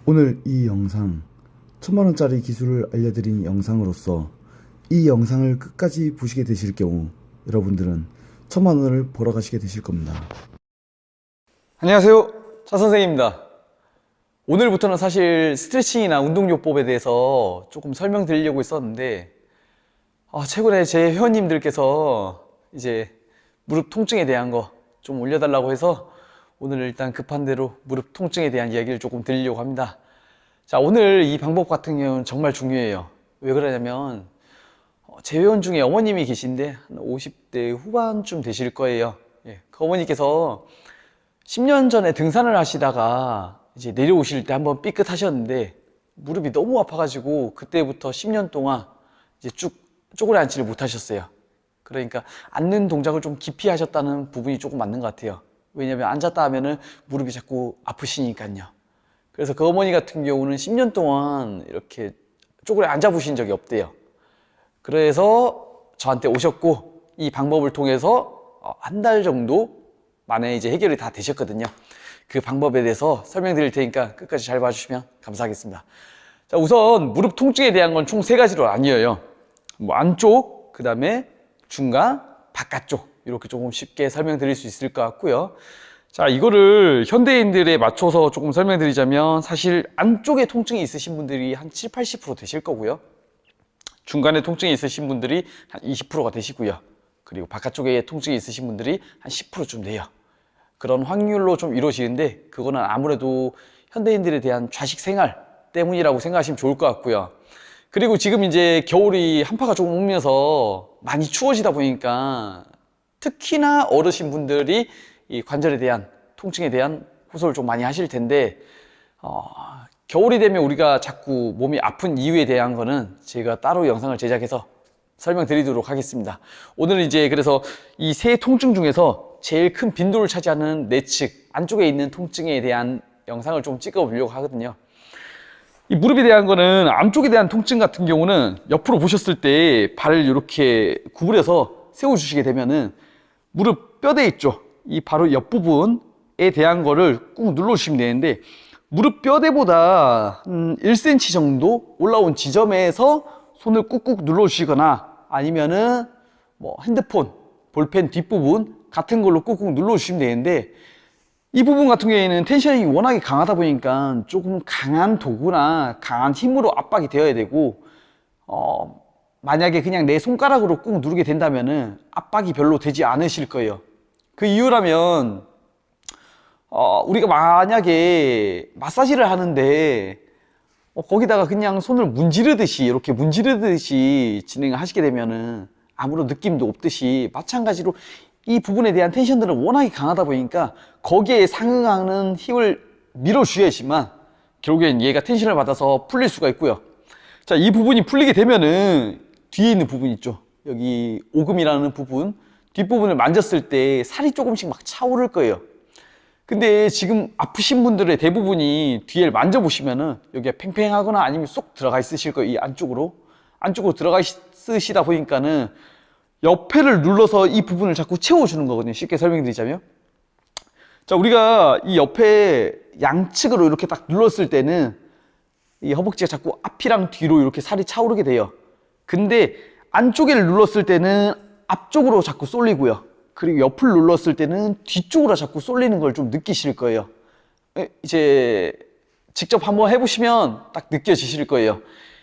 오늘 이 영상 1000만원짜리 기술을 알려드린 영상으로서 이 영상을 끝까지 보시게 되실 경우 여러분들은 1000만원을 벌어 가시게 되실 겁니다. 안녕하세요, 차선생입니다. 오늘부터는 사실 스트레칭이나 운동요법에 대해서 조금 설명드리려고 했었는데 최근에 제 회원님들께서 이제 무릎 통증에 대한 거 좀 올려달라고 해서 오늘 일단 급한 대로 무릎 통증에 대한 이야기를 조금 드리려고 합니다. 자, 오늘 이 방법 같은 경우는 정말 중요해요. 왜 그러냐면 제 회원 중에 어머님이 계신데 한 50대 후반쯤 되실 거예요. 그 어머니께서 10년 전에 등산을 하시다가 이제 내려오실 때 한번 삐끗하셨는데 무릎이 너무 아파가지고 그때부터 10년 동안 이제 쭉 쪼그려 앉지를 못하셨어요. 그러니까 앉는 동작을 좀 기피 하셨다는 부분이 조금 맞는 것 같아요. 왜냐면 앉았다 하면은 무릎이 자꾸 아프시니까요. 그래서 그 어머니 같은 경우는 10년 동안 이렇게 쪼그려 앉아 보신 적이 없대요. 그래서 저한테 오셨고 이 방법을 통해서 한 달 정도 만에 이제 해결이 다 되셨거든요. 그 방법에 대해서 설명드릴 테니까 끝까지 잘 봐주시면 감사하겠습니다. 자, 우선 무릎 통증에 대한 건 총 3가지로 나뉘어요. 안쪽, 그 다음에 중간, 바깥쪽, 이렇게 조금 쉽게 설명드릴 수 있을 것 같고요. 자, 이거를 현대인들에 맞춰서 조금 설명드리자면 사실 안쪽에 통증이 있으신 분들이 한 7, 80% 되실 거고요. 중간에 통증이 있으신 분들이 한 20%가 되시고요. 그리고 바깥쪽에 통증이 있으신 분들이 한 10%쯤 돼요. 그런 확률로 좀 이루어지는데 그거는 아무래도 현대인들에 대한 좌식 생활 때문이라고 생각하시면 좋을 것 같고요. 그리고 지금 이제 겨울이 한파가 조금 오면서 많이 추워지다 보니까 특히나 어르신 분들이 이 관절에 대한 통증에 대한 호소를 좀 많이 하실 텐데 겨울이 되면 우리가 자꾸 몸이 아픈 이유에 대한 거는 제가 따로 영상을 제작해서 설명드리도록 하겠습니다. 오늘은 이제 그래서 이 세 통증 중에서 제일 큰 빈도를 차지하는 내측 안쪽에 있는 통증에 대한 영상을 좀 찍어 보려고 하거든요. 이 무릎에 대한 거는 안쪽에 대한 통증 같은 경우는 옆으로 보셨을 때 발을 이렇게 구부려서 세워주시게 되면은 무릎 뼈대 있죠. 이 바로 옆부분에 대한 거를 꾹 눌러주시면 되는데 무릎 뼈대보다 1cm 정도 올라온 지점에서 손을 꾹꾹 눌러주시거나 아니면은 뭐 핸드폰, 볼펜 뒷부분 같은 걸로 꾹꾹 눌러주시면 되는데 이 부분 같은 경우에는 텐션이 워낙에 강하다 보니까 조금 강한 도구나 강한 힘으로 압박이 되어야 되고 만약에 그냥 내 손가락으로 꾹 누르게 된다면은 압박이 별로 되지 않으실 거예요. 그 이유라면 우리가 만약에 마사지를 하는데 거기다가 그냥 손을 문지르듯이 이렇게 문지르듯이 진행을 하시게 되면은 아무런 느낌도 없듯이 마찬가지로 이 부분에 대한 텐션들은 워낙에 강하다 보니까 거기에 상응하는 힘을 밀어줘야지만 결국엔 얘가 텐션을 받아서 풀릴 수가 있고요. 자, 이 부분이 풀리게 되면은 뒤에 있는 부분 있죠. 여기 오금이라는 부분, 뒷부분을 만졌을 때 살이 조금씩 막 차오를 거예요. 근데 지금 아프신 분들의 대부분이 뒤를 만져보시면은 여기가 팽팽하거나 아니면 쏙 들어가 있으실 거예요. 이 안쪽으로 들어가 있으시다 보니까는 옆에를 눌러서 이 부분을 자꾸 채워주는 거거든요. 쉽게 설명드리자면. 자, 우리가 이 옆에 양측으로 이렇게 딱 눌렀을 때는 이 허벅지가 자꾸 앞이랑 뒤로 이렇게 살이 차오르게 돼요. 근데 안쪽에를 눌렀을 때는 앞쪽으로 자꾸 쏠리고요. 그리고 옆을 눌렀을 때는 뒤쪽으로 자꾸 쏠리는 걸 좀 느끼실 거예요. 이제 직접 한번 해보시면 딱 느껴지실 거예요.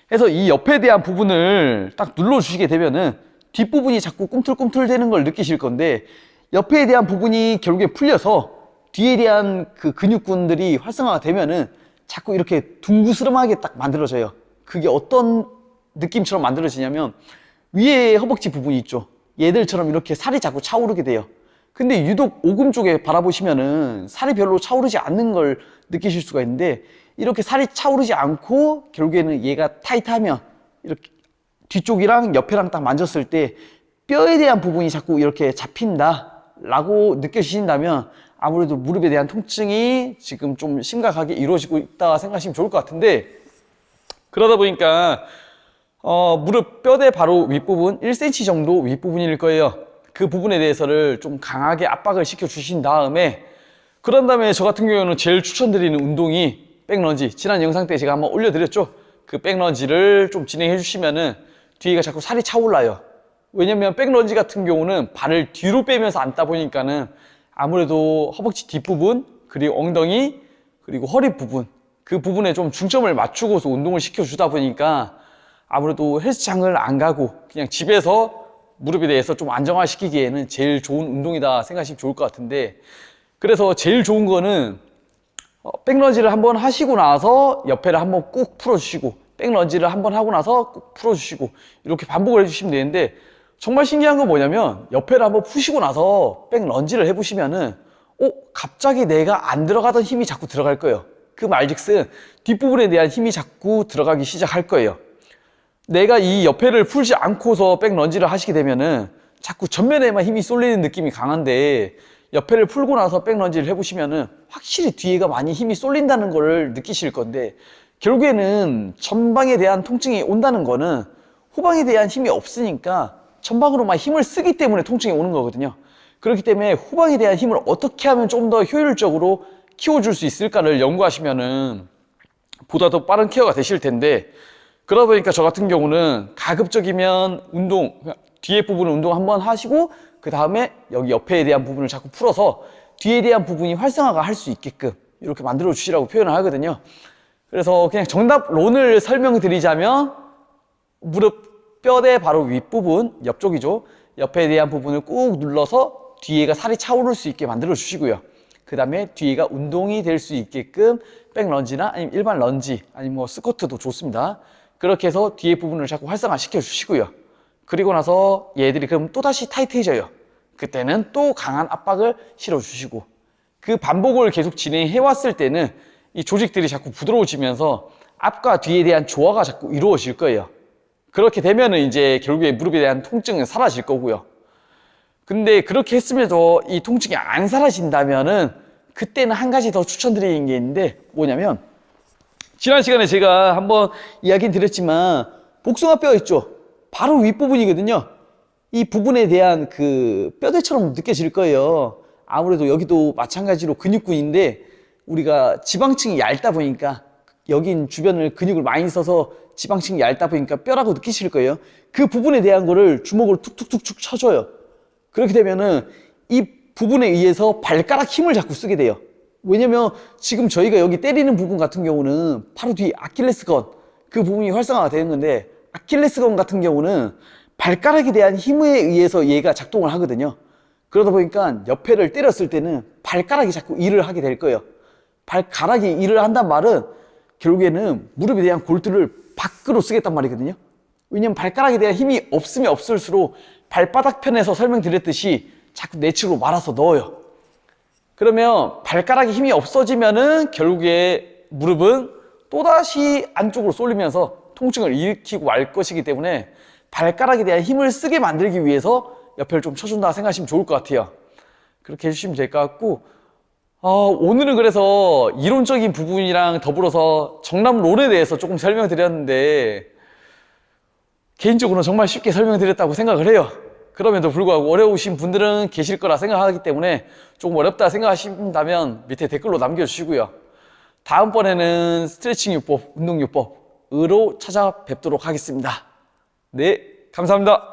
그래서 이 옆에 대한 부분을 딱 눌러주시게 되면은 뒷부분이 자꾸 꿈틀꿈틀 되는 걸 느끼실 건데 옆에 대한 부분이 결국에 풀려서 뒤에 대한 그 근육군들이 활성화가 되면은 자꾸 이렇게 둥그스름하게 딱 만들어져요. 그게 어떤 느낌처럼 만들어지냐면 위에 허벅지 부분이 있죠. 얘들처럼 이렇게 살이 자꾸 차오르게 돼요. 근데 유독 오금 쪽에 바라보시면은 살이 별로 차오르지 않는 걸 느끼실 수가 있는데 이렇게 살이 차오르지 않고 결국에는 얘가 타이트하면 이렇게 뒤쪽이랑 옆에랑 딱 만졌을 때 뼈에 대한 부분이 자꾸 이렇게 잡힌다 라고 느껴지신다면 아무래도 무릎에 대한 통증이 지금 좀 심각하게 이루어지고 있다 생각하시면 좋을 것 같은데 그러다 보니까 무릎 뼈대 바로 윗부분 1cm 정도 윗부분일 거예요. 그 부분에 대해서를 좀 강하게 압박을 시켜 주신 다음에 그런 다음에 저 같은 경우는 제일 추천드리는 운동이 백런지, 지난 영상 때 제가 한번 올려드렸죠. 그 백런지를 좀 진행해 주시면은 뒤가 자꾸 살이 차올라요. 왜냐면 백런지 같은 경우는 발을 뒤로 빼면서 앉다 보니까는 아무래도 허벅지 뒷부분, 그리고 엉덩이, 그리고 허리 부분, 그 부분에 좀 중점을 맞추고서 운동을 시켜주다 보니까 아무래도 헬스장을 안 가고 그냥 집에서 무릎에 대해서 좀 안정화시키기에는 제일 좋은 운동이다 생각하시면 좋을 것 같은데, 그래서 제일 좋은 거는 백런지를 한번 하시고 나서 옆에를 한번 꾹 풀어주시고, 백런지를 한번 하고 나서 꾹 풀어주시고, 이렇게 반복을 해주시면 되는데, 정말 신기한 건 뭐냐면 옆에를 한번 푸시고 나서 백런지를 해보시면은 갑자기 내가 안 들어가던 힘이 자꾸 들어갈 거예요. 그 말즉슨 뒷부분에 대한 힘이 자꾸 들어가기 시작할 거예요. 내가 이 옆에를 풀지 않고서 백런지를 하시게 되면은 자꾸 전면에만 힘이 쏠리는 느낌이 강한데, 옆에를 풀고 나서 백런지를 해보시면은 확실히 뒤에가 많이 힘이 쏠린다는 걸 느끼실 건데, 결국에는 전방에 대한 통증이 온다는 거는 후방에 대한 힘이 없으니까 전방으로만 힘을 쓰기 때문에 통증이 오는 거거든요. 그렇기 때문에 후방에 대한 힘을 어떻게 하면 좀 더 효율적으로 키워줄 수 있을까를 연구하시면은 보다 더 빠른 케어가 되실 텐데, 그러다 보니까 저 같은 경우는 가급적이면 운동, 뒤에 부분을 운동 한번 하시고 그 다음에 여기 옆에 대한 부분을 자꾸 풀어서 뒤에 대한 부분이 활성화가 할 수 있게끔 이렇게 만들어 주시라고 표현을 하거든요. 그래서 그냥 정답론을 설명드리자면 무릎 뼈대 바로 윗부분, 옆쪽이죠. 옆에 대한 부분을 꾹 눌러서 뒤에가 살이 차오를 수 있게 만들어 주시고요. 그 다음에 뒤에가 운동이 될 수 있게끔 백런지나 아니면 일반 런지 아니면 뭐 스쿼트도 좋습니다. 그렇게 해서 뒤에 부분을 자꾸 활성화 시켜 주시고요. 그리고 나서 얘들이 그럼 또다시 타이트해져요. 그때는 또 강한 압박을 실어 주시고, 그 반복을 계속 진행해 왔을 때는 이 조직들이 자꾸 부드러워지면서 앞과 뒤에 대한 조화가 자꾸 이루어질 거예요. 그렇게 되면은 이제 결국에 무릎에 대한 통증은 사라질 거고요. 근데 그렇게 했음에도 이 통증이 안 사라진다면은 그때는 한 가지 더 추천드리는 게 있는데, 뭐냐면 지난 시간에 제가 한번 이야기 드렸지만 복숭아뼈 있죠? 바로 윗부분이거든요. 이 부분에 대한 그 뼈대처럼 느껴질 거예요. 아무래도 여기도 마찬가지로 근육군인데 우리가 지방층이 얇다 보니까, 여긴 주변을 근육을 많이 써서 지방층이 얇다 보니까 뼈라고 느끼실 거예요. 그 부분에 대한 거를 주먹으로 툭툭툭툭 쳐줘요. 그렇게 되면은 이 부분에 의해서 발가락 힘을 자꾸 쓰게 돼요. 왜냐면 지금 저희가 여기 때리는 부분 같은 경우는 바로 뒤 아킬레스건, 그 부분이 활성화가 되는 건데, 아킬레스건 같은 경우는 발가락에 대한 힘에 의해서 얘가 작동을 하거든요. 그러다 보니까 옆에를 때렸을 때는 발가락이 자꾸 일을 하게 될 거예요. 발가락이 일을 한단 말은 결국에는 무릎에 대한 골두를 밖으로 쓰겠단 말이거든요. 왜냐면 발가락에 대한 힘이 없으면 없을수록 발바닥 편에서 설명드렸듯이 자꾸 내측으로 말아서 넣어요. 그러면 발가락에 힘이 없어지면은 결국에 무릎은 또다시 안쪽으로 쏠리면서 통증을 일으키고 말 것이기 때문에 발가락에 대한 힘을 쓰게 만들기 위해서 옆에를 좀 쳐준다 생각하시면 좋을 것 같아요. 그렇게 해주시면 될 것 같고, 오늘은 그래서 이론적인 부분이랑 더불어서 정답론에 대해서 조금 설명드렸는데, 개인적으로는 정말 쉽게 설명드렸다고 생각을 해요. 그럼에도 불구하고 어려우신 분들은 계실 거라 생각하기 때문에 조금 어렵다 생각하신다면 밑에 댓글로 남겨주시고요. 다음번에는 스트레칭 요법, 운동 요법으로 찾아뵙도록 하겠습니다. 네, 감사합니다.